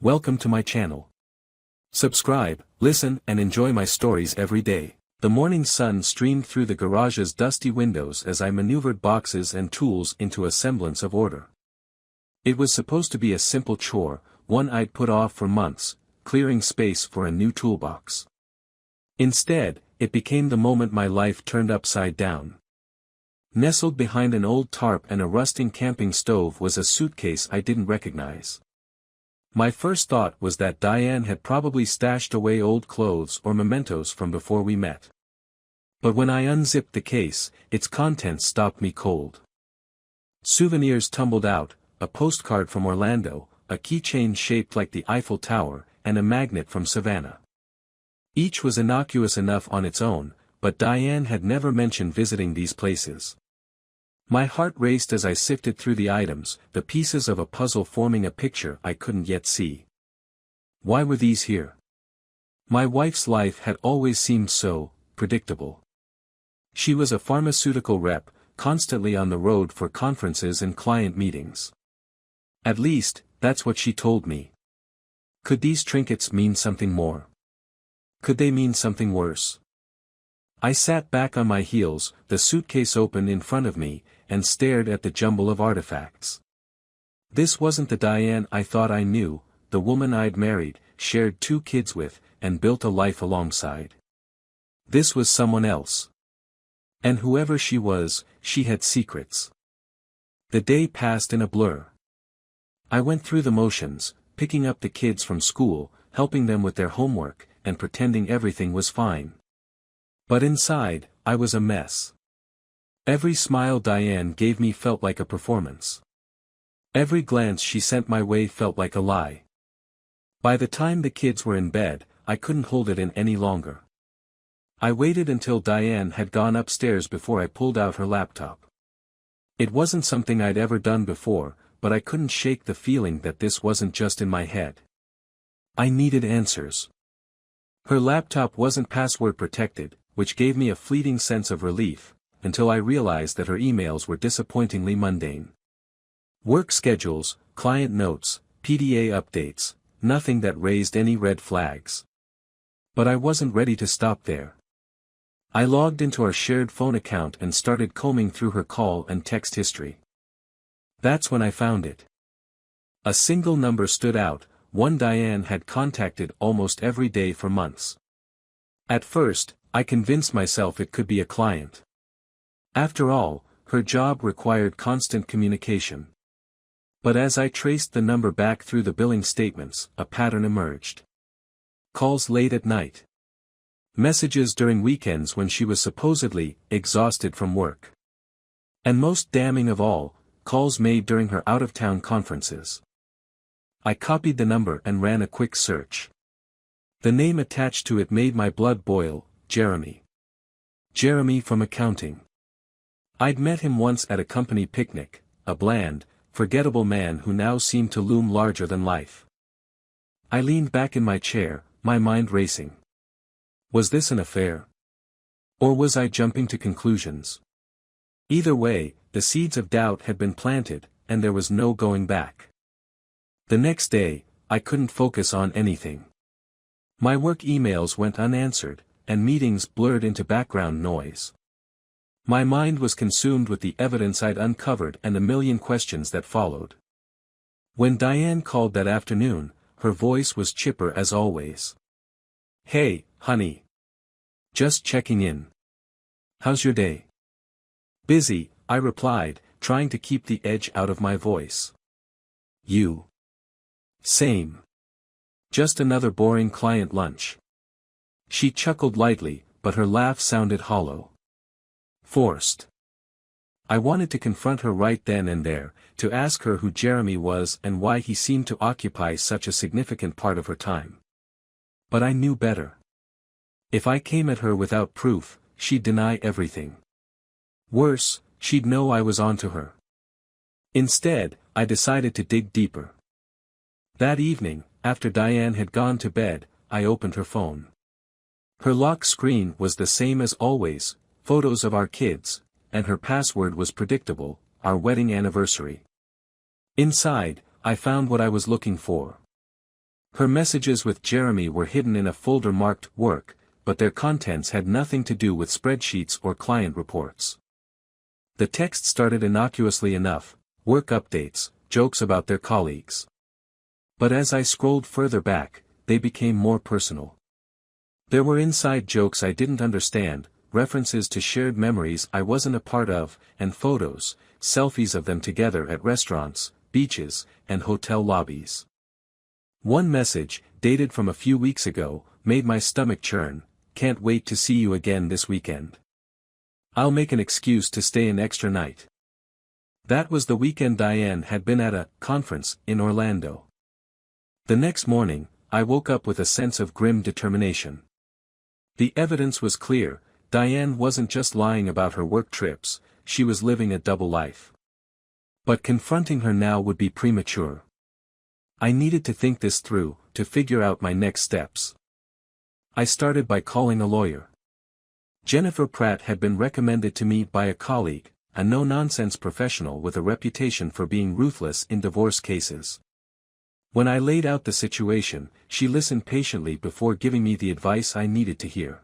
Welcome to my channel. Subscribe, listen, and enjoy my stories every day. The morning sun streamed through the garage's dusty windows as I maneuvered boxes and tools into a semblance of order. It was supposed to be a simple chore, one I'd put off for months, clearing space for a new toolbox. Instead, it became the moment my life turned upside down. Nestled behind an old tarp and a rusting camping stove was a suitcase I didn't recognize. My first thought was that Diane had probably stashed away old clothes or mementos from before we met. But when I unzipped the case, its contents stopped me cold. Souvenirs tumbled out, a postcard from Orlando, a keychain shaped like the Eiffel Tower, and a magnet from Savannah. Each was innocuous enough on its own, but Diane had never mentioned visiting these places. My heart raced as I sifted through the items, the pieces of a puzzle forming a picture I couldn't yet see. Why were these here? My wife's life had always seemed so predictable. She was a pharmaceutical rep, constantly on the road for conferences and client meetings. At least, that's what she told me. Could these trinkets mean something more? Could they mean something worse? I sat back on my heels, the suitcase open in front of me, and stared at the jumble of artifacts. This wasn't the Diane I thought I knew, the woman I'd married, shared 2 kids with, and built a life alongside. This was someone else. And whoever she was, she had secrets. The day passed in a blur. I went through the motions, picking up the kids from school, helping them with their homework, and pretending everything was fine. But inside, I was a mess. Every smile Diane gave me felt like a performance. Every glance she sent my way felt like a lie. By the time the kids were in bed, I couldn't hold it in any longer. I waited until Diane had gone upstairs before I pulled out her laptop. It wasn't something I'd ever done before, but I couldn't shake the feeling that this wasn't just in my head. I needed answers. Her laptop wasn't password protected, which gave me a fleeting sense of relief, until I realized that her emails were disappointingly mundane. Work schedules, client notes, PDA updates, nothing that raised any red flags. But I wasn't ready to stop there. I logged into our shared phone account and started combing through her call and text history. That's when I found it. A single number stood out, one Diane had contacted almost every day for months. At first, I convinced myself it could be a client. After all, her job required constant communication. But as I traced the number back through the billing statements, a pattern emerged. Calls late at night. Messages during weekends when she was supposedly exhausted from work. And most damning of all, calls made during her out-of-town conferences. I copied the number and ran a quick search. The name attached to it made my blood boil, Jeremy. Jeremy from accounting. I'd met him once at a company picnic, a bland, forgettable man who now seemed to loom larger than life. I leaned back in my chair, my mind racing. Was this an affair? Or was I jumping to conclusions? Either way, the seeds of doubt had been planted, and there was no going back. The next day, I couldn't focus on anything. My work emails went unanswered, and meetings blurred into background noise. My mind was consumed with the evidence I'd uncovered and the million questions that followed. When Diane called that afternoon, her voice was chipper as always. "Hey, honey. Just checking in. How's your day?" "Busy," I replied, trying to keep the edge out of my voice. "You?" "Same. Just another boring client lunch." She chuckled lightly, but her laugh sounded hollow. Forced. I wanted to confront her right then and there, to ask her who Jeremy was and why he seemed to occupy such a significant part of her time. But I knew better. If I came at her without proof, she'd deny everything. Worse, she'd know I was onto her. Instead, I decided to dig deeper. That evening, after Diane had gone to bed, I opened her phone. Her lock screen was the same as always, photos of our kids, and her password was predictable, our wedding anniversary. Inside, I found what I was looking for. Her messages with Jeremy were hidden in a folder marked work, but their contents had nothing to do with spreadsheets or client reports. The text started innocuously enough, work updates, jokes about their colleagues. But as I scrolled further back, they became more personal. There were inside jokes I didn't understand, references to shared memories I wasn't a part of, and photos, selfies of them together at restaurants, beaches, and hotel lobbies. One message, dated from a few weeks ago, made my stomach churn. "Can't wait to see you again this weekend. I'll make an excuse to stay an extra night." That was the weekend Diane had been at a conference in Orlando. The next morning, I woke up with a sense of grim determination. The evidence was clear. Diane wasn't just lying about her work trips, she was living a double life. But confronting her now would be premature. I needed to think this through, to figure out my next steps. I started by calling a lawyer. Jennifer Pratt had been recommended to me by a colleague, a no-nonsense professional with a reputation for being ruthless in divorce cases. When I laid out the situation, she listened patiently before giving me the advice I needed to hear.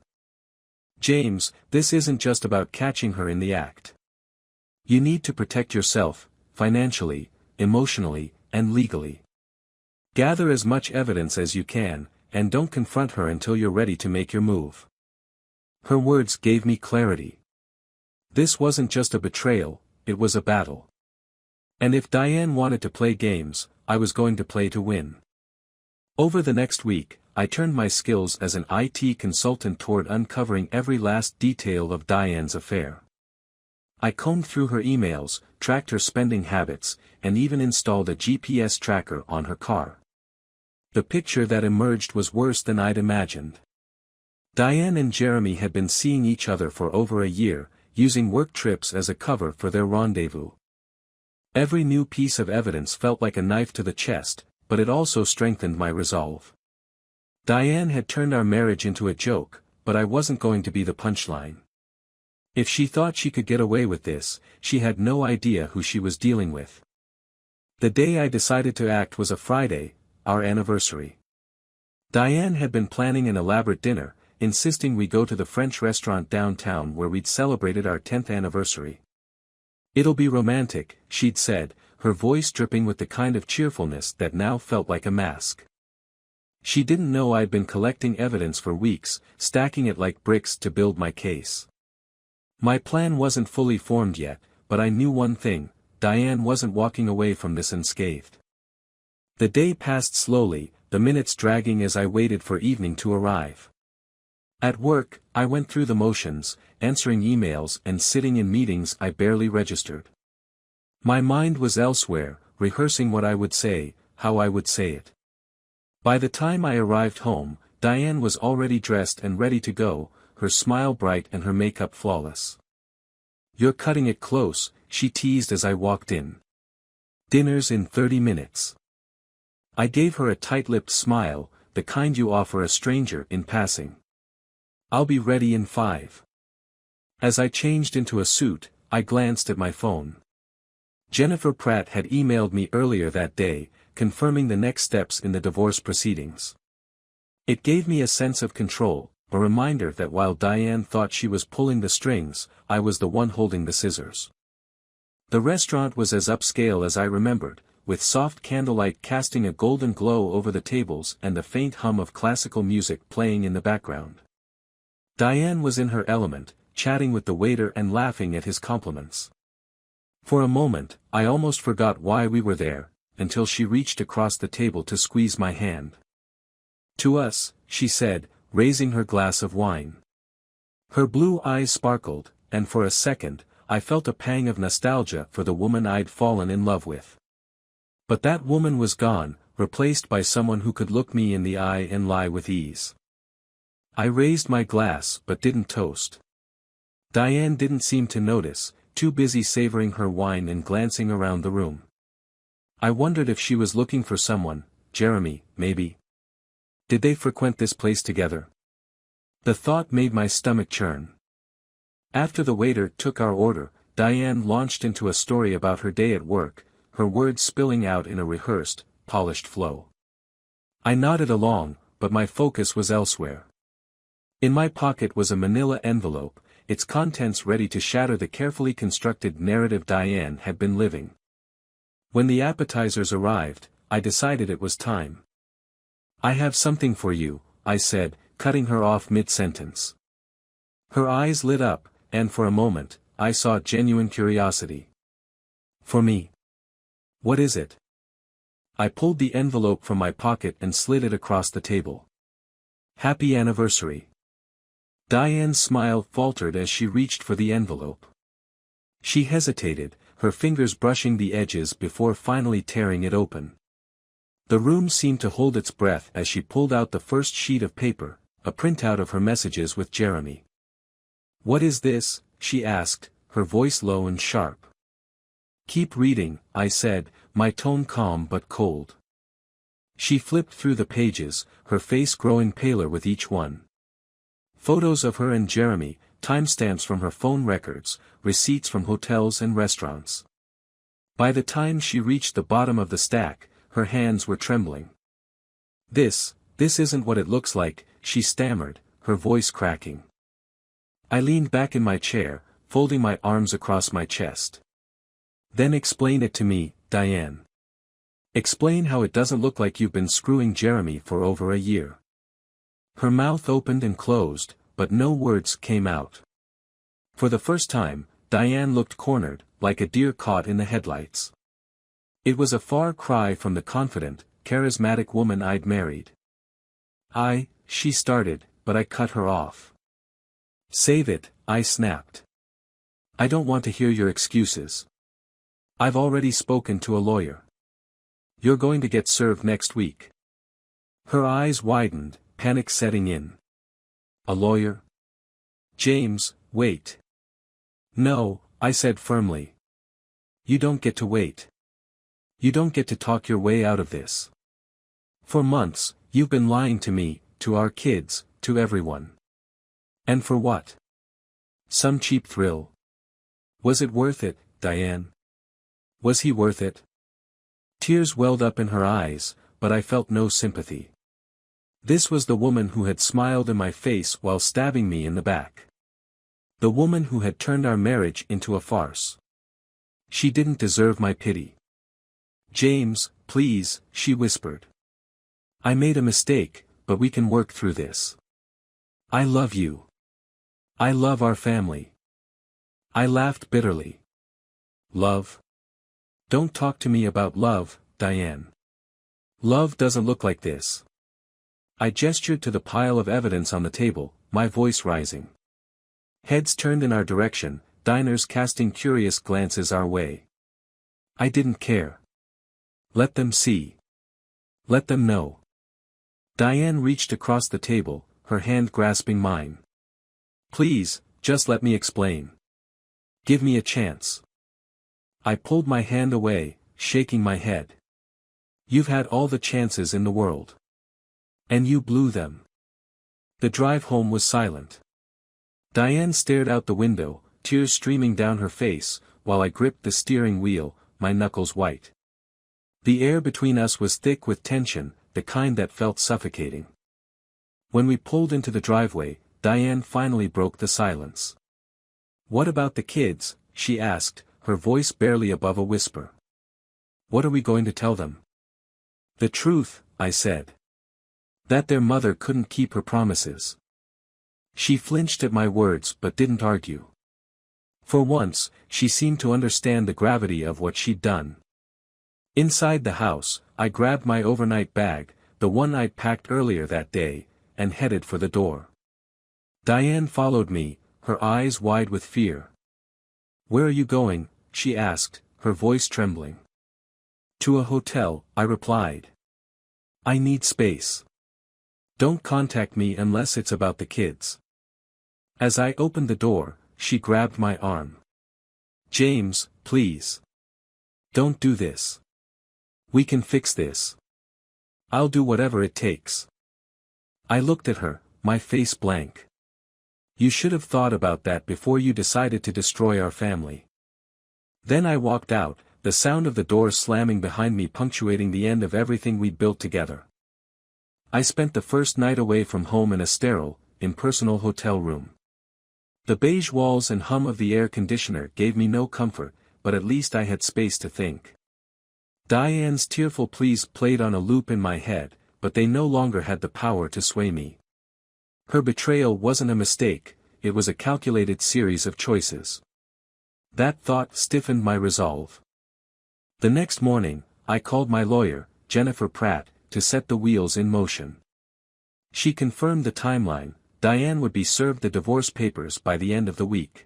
"James, this isn't just about catching her in the act. You need to protect yourself, financially, emotionally, and legally. Gather as much evidence as you can, and don't confront her until you're ready to make your move." Her words gave me clarity. This wasn't just a betrayal, it was a battle. And if Diane wanted to play games, I was going to play to win. Over the next week, I turned my skills as an IT consultant toward uncovering every last detail of Diane's affair. I combed through her emails, tracked her spending habits, and even installed a GPS tracker on her car. The picture that emerged was worse than I'd imagined. Diane and Jeremy had been seeing each other for over a year, using work trips as a cover for their rendezvous. Every new piece of evidence felt like a knife to the chest, but it also strengthened my resolve. Diane had turned our marriage into a joke, but I wasn't going to be the punchline. If she thought she could get away with this, she had no idea who she was dealing with. The day I decided to act was a Friday, our anniversary. Diane had been planning an elaborate dinner, insisting we go to the French restaurant downtown where we'd celebrated our 10th anniversary. "It'll be romantic," she'd said, her voice dripping with the kind of cheerfulness that now felt like a mask. She didn't know I'd been collecting evidence for weeks, stacking it like bricks to build my case. My plan wasn't fully formed yet, but I knew one thing: Diane wasn't walking away from this unscathed. The day passed slowly, the minutes dragging as I waited for evening to arrive. At work, I went through the motions, answering emails and sitting in meetings I barely registered. My mind was elsewhere, rehearsing what I would say, how I would say it. By the time I arrived home, Diane was already dressed and ready to go, her smile bright and her makeup flawless. "You're cutting it close," she teased as I walked in. "Dinner's in 30 minutes. I gave her a tight-lipped smile, the kind you offer a stranger in passing. "I'll be ready in 5. As I changed into a suit, I glanced at my phone. Jennifer Pratt had emailed me earlier that day, confirming the next steps in the divorce proceedings. It gave me a sense of control, a reminder that while Diane thought she was pulling the strings, I was the one holding the scissors. The restaurant was as upscale as I remembered, with soft candlelight casting a golden glow over the tables and the faint hum of classical music playing in the background. Diane was in her element, chatting with the waiter and laughing at his compliments. For a moment, I almost forgot why we were there, until she reached across the table to squeeze my hand. "To us," she said, raising her glass of wine. Her blue eyes sparkled, and for a second, I felt a pang of nostalgia for the woman I'd fallen in love with. But that woman was gone, replaced by someone who could look me in the eye and lie with ease. I raised my glass but didn't toast. Diane didn't seem to notice, too busy savoring her wine and glancing around the room. I wondered if she was looking for someone, Jeremy, maybe. Did they frequent this place together? The thought made my stomach churn. After the waiter took our order, Diane launched into a story about her day at work, her words spilling out in a rehearsed, polished flow. I nodded along, but my focus was elsewhere. In my pocket was a manila envelope, its contents ready to shatter the carefully constructed narrative Diane had been living. When the appetizers arrived, I decided it was time. "I have something for you," I said, cutting her off mid-sentence. Her eyes lit up, and for a moment, I saw genuine curiosity. "For me? What is it?" I pulled the envelope from my pocket and slid it across the table. "Happy anniversary." Diane's smile faltered as she reached for the envelope. She hesitated, her fingers brushing the edges before finally tearing it open. The room seemed to hold its breath as she pulled out the first sheet of paper, a printout of her messages with Jeremy. "What is this?" she asked, her voice low and sharp. "Keep reading," I said, my tone calm but cold. She flipped through the pages, her face growing paler with each one. Photos of her and Jeremy, timestamps from her phone records, receipts from hotels and restaurants. By the time she reached the bottom of the stack, her hands were trembling. This isn't what it looks like," she stammered, her voice cracking. I leaned back in my chair, folding my arms across my chest. "Then explain it to me, Diane. Explain how it doesn't look like you've been screwing Jeremy for over a year." Her mouth opened and closed, but no words came out. For the first time, Diane looked cornered, like a deer caught in the headlights. It was a far cry from the confident, charismatic woman I'd married. She started, but I cut her off. "Save it," I snapped. "I don't want to hear your excuses. I've already spoken to a lawyer. You're going to get served next week." Her eyes widened, panic setting in. "A lawyer? James, wait." "No," I said firmly. "You don't get to wait. You don't get to talk your way out of this. For months, you've been lying to me, to our kids, to everyone. And for what? Some cheap thrill? Was it worth it, Diane? Was he worth it?" Tears welled up in her eyes, but I felt no sympathy. This was the woman who had smiled in my face while stabbing me in the back. The woman who had turned our marriage into a farce. She didn't deserve my pity. "James, please," she whispered. "I made a mistake, but we can work through this. I love you. I love our family." I laughed bitterly. "Love? Don't talk to me about love, Diane. Love doesn't look like this." I gestured to the pile of evidence on the table, my voice rising. Heads turned in our direction, diners casting curious glances our way. I didn't care. Let them see. Let them know. Diane reached across the table, her hand grasping mine. "Please, just let me explain. Give me a chance." I pulled my hand away, shaking my head. "You've had all the chances in the world. And you blew them." The drive home was silent. Diane stared out the window, tears streaming down her face, while I gripped the steering wheel, my knuckles white. The air between us was thick with tension, the kind that felt suffocating. When we pulled into the driveway, Diane finally broke the silence. "What about the kids?" she asked, her voice barely above a whisper. "What are we going to tell them?" "The truth," I said. "That their mother couldn't keep her promises." She flinched at my words but didn't argue. For once, she seemed to understand the gravity of what she'd done. Inside the house, I grabbed my overnight bag, the one I'd packed earlier that day, and headed for the door. Diane followed me, her eyes wide with fear. "Where are you going?" she asked, her voice trembling. "To a hotel," I replied. "I need space. Don't contact me unless it's about the kids." As I opened the door, she grabbed my arm. "James, please. Don't do this. We can fix this. I'll do whatever it takes." I looked at her, my face blank. "You should have thought about that before you decided to destroy our family." Then I walked out, the sound of the door slamming behind me punctuating the end of everything we'd built together. I spent the first night away from home in a sterile, impersonal hotel room. The beige walls and hum of the air conditioner gave me no comfort, but at least I had space to think. Diane's tearful pleas played on a loop in my head, but they no longer had the power to sway me. Her betrayal wasn't a mistake, it was a calculated series of choices. That thought stiffened my resolve. The next morning, I called my lawyer, Jennifer Pratt, to set the wheels in motion. She confirmed the timeline. Diane would be served the divorce papers by the end of the week.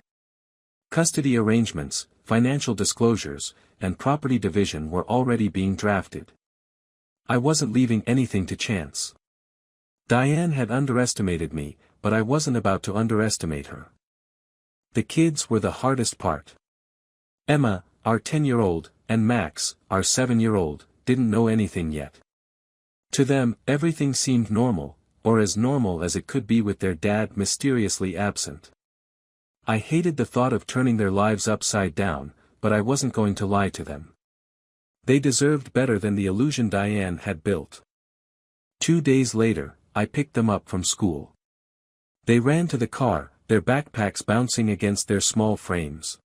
Custody arrangements, financial disclosures, and property division were already being drafted. I wasn't leaving anything to chance. Diane had underestimated me, but I wasn't about to underestimate her. The kids were the hardest part. Emma, our 10-year-old, and Max, our 7-year-old, didn't know anything yet. To them, everything seemed normal, or as normal as it could be with their dad mysteriously absent. I hated the thought of turning their lives upside down, but I wasn't going to lie to them. They deserved better than the illusion Diane had built. 2 days later, I picked them up from school. They ran to the car, their backpacks bouncing against their small frames.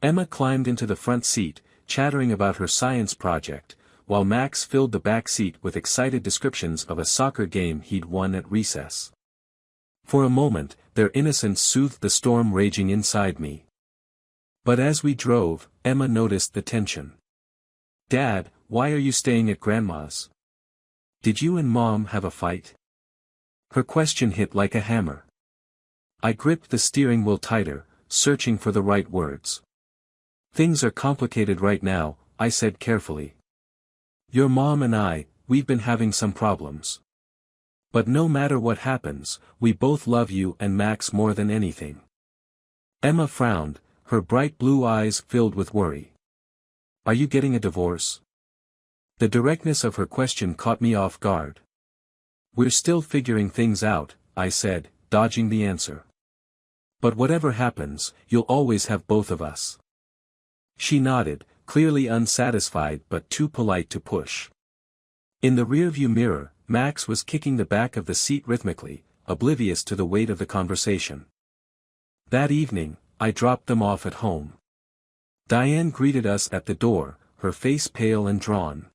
Emma climbed into the front seat, chattering about her science project, while Max filled the back seat with excited descriptions of a soccer game he'd won at recess. For a moment, their innocence soothed the storm raging inside me. But as we drove, Emma noticed the tension. "Dad, why are you staying at Grandma's? Did you and Mom have a fight?" Her question hit like a hammer. I gripped the steering wheel tighter, searching for the right words. "Things are complicated right now," I said carefully. "Your mom and we've been having some problems. But no matter what happens, we both love you and Max more than anything." Emma frowned, her bright blue eyes filled with worry. "Are you getting a divorce?" The directness of her question caught me off guard. "We're still figuring things out," I said, dodging the answer. "But whatever happens, you'll always have both of us." She nodded, clearly unsatisfied but too polite to push. In the rearview mirror, Max was kicking the back of the seat rhythmically, oblivious to the weight of the conversation. That evening, I dropped them off at home. Diane greeted us at the door, her face pale and drawn.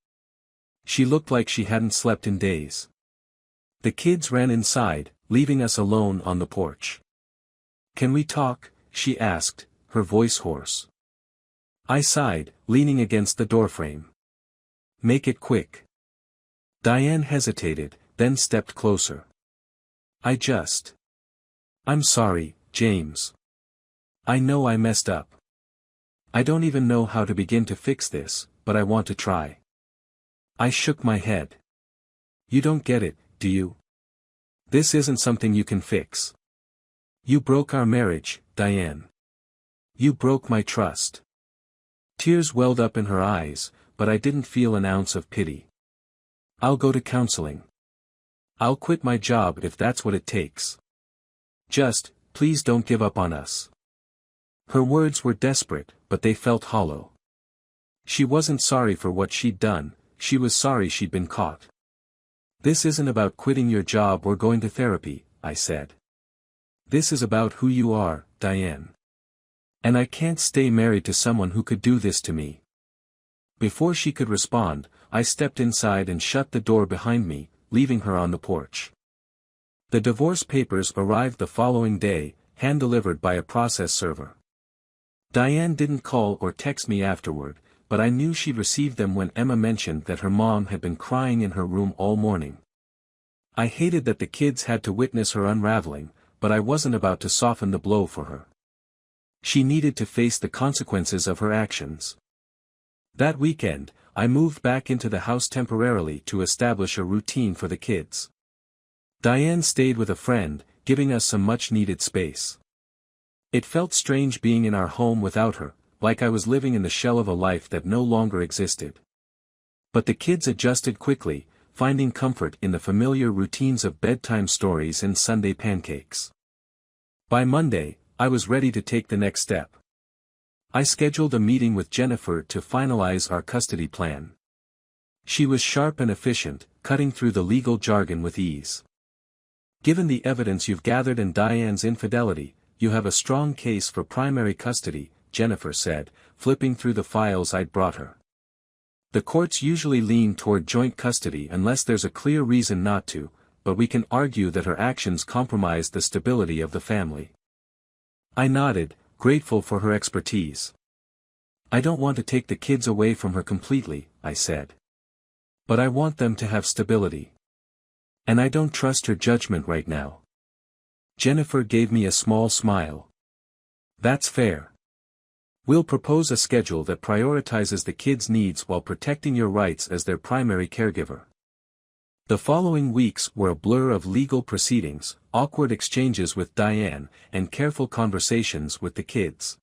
She looked like she hadn't slept in days. The kids ran inside, leaving us alone on the porch. "Can we talk?" she asked, her voice hoarse. I sighed, leaning against the doorframe. "Make it quick." Diane hesitated, then stepped closer. "I'm sorry, James. I know I messed up. I don't even know how to begin to fix this, but I want to try." I shook my head. "You don't get it, do you? This isn't something you can fix. You broke our marriage, Diane. You broke my trust." Tears welled up in her eyes, but I didn't feel an ounce of pity. "I'll go to counseling. I'll quit my job if that's what it takes. Just, please don't give up on us." Her words were desperate, but they felt hollow. She wasn't sorry for what she'd done, she was sorry she'd been caught. "This isn't about quitting your job or going to therapy," I said. "This is about who you are, Diane. And I can't stay married to someone who could do this to me." Before she could respond, I stepped inside and shut the door behind me, leaving her on the porch. The divorce papers arrived the following day, hand-delivered by a process server. Diane didn't call or text me afterward, but I knew she'd received them when Emma mentioned that her mom had been crying in her room all morning. I hated that the kids had to witness her unraveling, but I wasn't about to soften the blow for her. She needed to face the consequences of her actions. That weekend, I moved back into the house temporarily to establish a routine for the kids. Diane stayed with a friend, giving us some much-needed space. It felt strange being in our home without her, like I was living in the shell of a life that no longer existed. But the kids adjusted quickly, finding comfort in the familiar routines of bedtime stories and Sunday pancakes. By Monday, I was ready to take the next step. I scheduled a meeting with Jennifer to finalize our custody plan. She was sharp and efficient, cutting through the legal jargon with ease. Given the evidence you've gathered and Diane's infidelity, you have a strong case for primary custody, Jennifer said, flipping through the files I'd brought her. The courts usually lean toward joint custody unless there's a clear reason not to, but we can argue that her actions compromised the stability of the family. I nodded, grateful for her expertise. I don't want to take the kids away from her completely, I said. But I want them to have stability. And I don't trust her judgment right now. Jennifer gave me a small smile. That's fair. We'll propose a schedule that prioritizes the kids' needs while protecting your rights as their primary caregiver. The following weeks were a blur of legal proceedings, awkward exchanges with Diane, and careful conversations with the kids.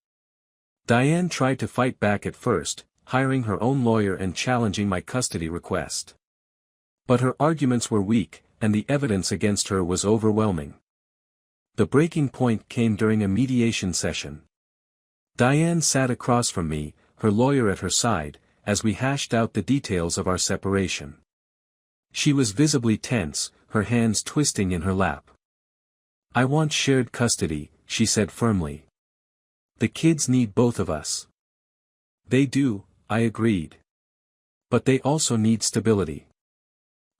Diane tried to fight back at first, hiring her own lawyer and challenging my custody request. But her arguments were weak, and the evidence against her was overwhelming. The breaking point came during a mediation session. Diane sat across from me, her lawyer at her side, as we hashed out the details of our separation. She was visibly tense, her hands twisting in her lap. I want shared custody, she said firmly. The kids need both of us. They do, I agreed. But they also need stability.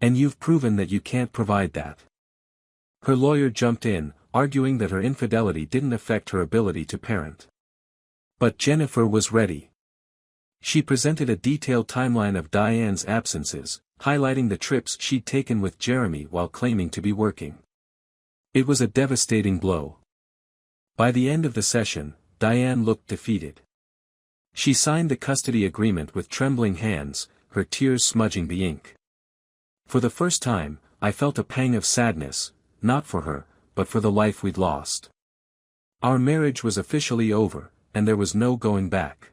And you've proven that you can't provide that. Her lawyer jumped in, arguing that her infidelity didn't affect her ability to parent. But Jennifer was ready. She presented a detailed timeline of Diane's absences, highlighting the trips she'd taken with Jeremy while claiming to be working. It was a devastating blow. By the end of the session, Diane looked defeated. She signed the custody agreement with trembling hands, her tears smudging the ink. For the first time, I felt a pang of sadness, not for her, but for the life we'd lost. Our marriage was officially over, and there was no going back.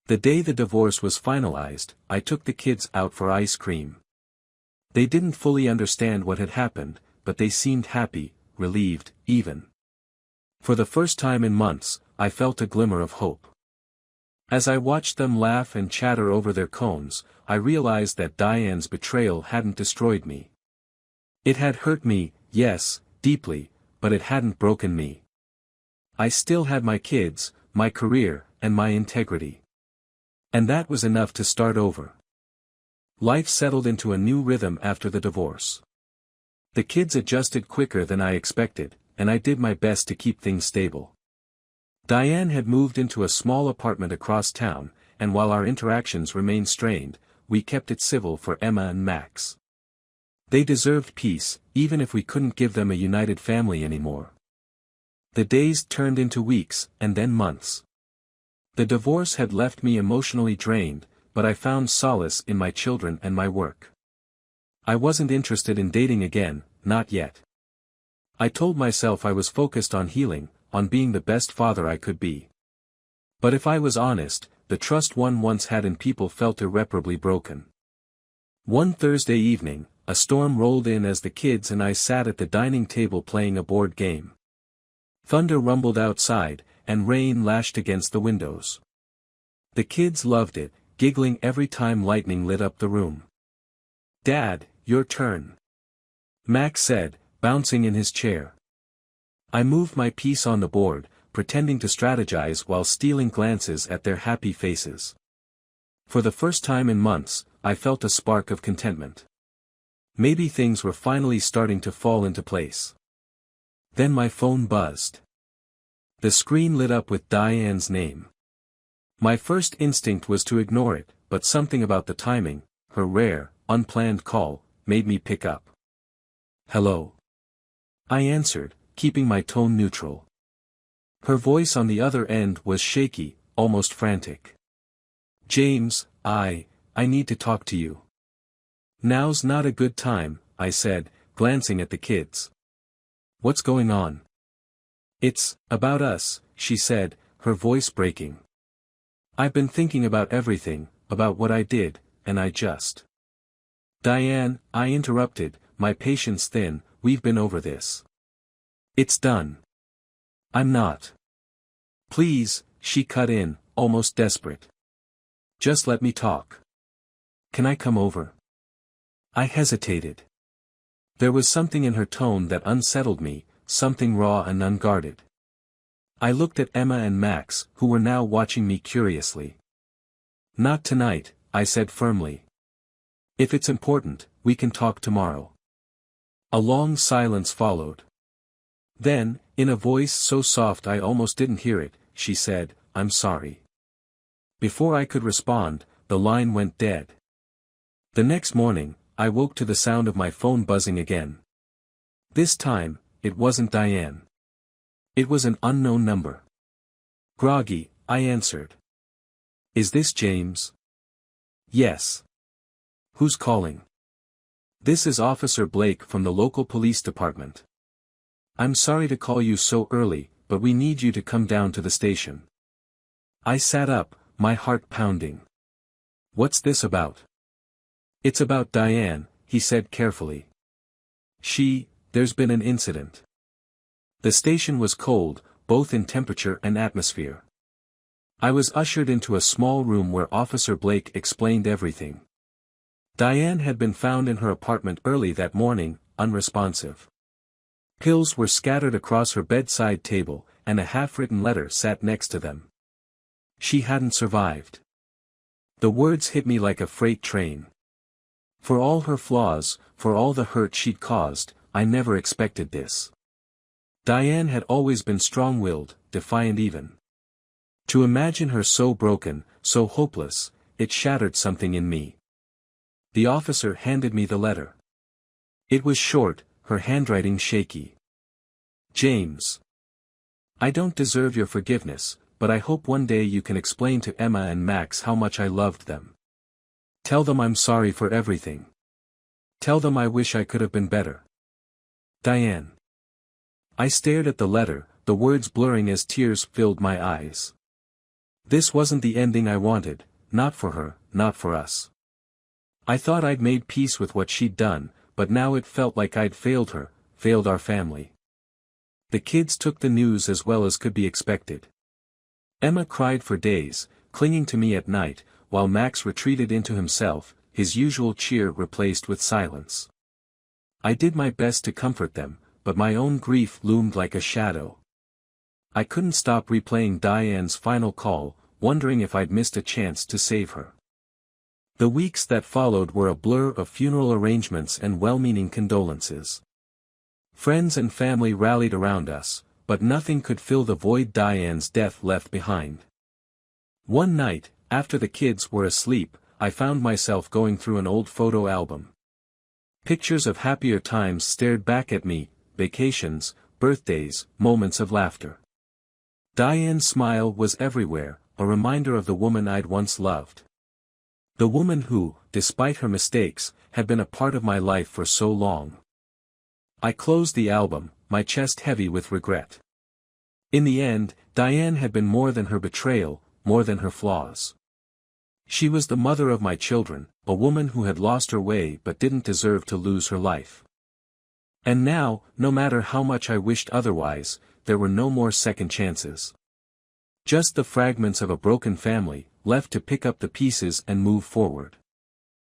The day the divorce was finalized, I took the kids out for ice cream. They didn't fully understand what had happened, but they seemed happy, relieved, even. For the first time in months, I felt a glimmer of hope. As I watched them laugh and chatter over their cones, I realized that Diane's betrayal hadn't destroyed me. It had hurt me, yes, deeply, but it hadn't broken me. I still had my kids, my career, and my integrity. And that was enough to start over. Life settled into a new rhythm after the divorce. The kids adjusted quicker than I expected, and I did my best to keep things stable. Diane had moved into a small apartment across town, and while our interactions remained strained, we kept it civil for Emma and Max. They deserved peace, even if we couldn't give them a united family anymore. The days turned into weeks, and then months. The divorce had left me emotionally drained, but I found solace in my children and my work. I wasn't interested in dating again, not yet. I told myself I was focused on healing, on being the best father I could be. But if I was honest, the trust one once had in people felt irreparably broken. One Thursday evening, a storm rolled in as the kids and I sat at the dining table playing a board game. Thunder rumbled outside, and rain lashed against the windows. The kids loved it, giggling every time lightning lit up the room. "Dad, your turn," Max said, bouncing in his chair. I moved my piece on the board, pretending to strategize while stealing glances at their happy faces. For the first time in months, I felt a spark of contentment. Maybe things were finally starting to fall into place. Then my phone buzzed. The screen lit up with Diane's name. My first instinct was to ignore it, but something about the timing, her rare, unplanned call, made me pick up. "Hello?" I answered, keeping my tone neutral. Her voice on the other end was shaky, almost frantic. "James, I need to talk to you." "Now's not a good time," I said, glancing at the kids. "What's going on?" "It's about us," she said, her voice breaking. "I've been thinking about everything, about what I did, and I just—" "Diane," I interrupted, my patience thin, "we've been over this. It's done." "I'm not." "Please," she cut in, almost desperate. "Just let me talk." Can I come over? I hesitated. There was something in her tone that unsettled me, something raw and unguarded. I looked at Emma and Max, who were now watching me curiously. Not tonight, I said firmly. If it's important, we can talk tomorrow. A long silence followed. Then, in a voice so soft I almost didn't hear it, she said, "I'm sorry." Before I could respond, the line went dead. The next morning, I woke to the sound of my phone buzzing again. This time, it wasn't Diane. It was an unknown number. Groggy, I answered. Is this James? Yes. Who's calling? This is Officer Blake from the local police department. I'm sorry to call you so early, but we need you to come down to the station. I sat up, my heart pounding. What's this about? It's about Diane, he said carefully. There's been an incident. The station was cold, both in temperature and atmosphere. I was ushered into a small room where Officer Blake explained everything. Diane had been found in her apartment early that morning, unresponsive. Pills were scattered across her bedside table, and a half-written letter sat next to them. She hadn't survived. The words hit me like a freight train. For all her flaws, for all the hurt she'd caused, I never expected this. Diane had always been strong-willed, defiant even. To imagine her so broken, so hopeless, it shattered something in me. The officer handed me the letter. It was short, her handwriting shaky. James. I don't deserve your forgiveness, but I hope one day you can explain to Emma and Max how much I loved them. Tell them I'm sorry for everything. Tell them I wish I could have been better. Diane. I stared at the letter, the words blurring as tears filled my eyes. This wasn't the ending I wanted, not for her, not for us. I thought I'd made peace with what she'd done, but now it felt like I'd failed her, failed our family. The kids took the news as well as could be expected. Emma cried for days, clinging to me at night, while Max retreated into himself, his usual cheer replaced with silence. I did my best to comfort them, but my own grief loomed like a shadow. I couldn't stop replaying Diane's final call, wondering if I'd missed a chance to save her. The weeks that followed were a blur of funeral arrangements and well-meaning condolences. Friends and family rallied around us, but nothing could fill the void Diane's death left behind. One night, after the kids were asleep, I found myself going through an old photo album. Pictures of happier times stared back at me, vacations, birthdays, moments of laughter. Diane's smile was everywhere, a reminder of the woman I'd once loved. The woman who, despite her mistakes, had been a part of my life for so long. I closed the album, my chest heavy with regret. In the end, Diane had been more than her betrayal, more than her flaws. She was the mother of my children, a woman who had lost her way but didn't deserve to lose her life. And now, no matter how much I wished otherwise, there were no more second chances. Just the fragments of a broken family, left to pick up the pieces and move forward.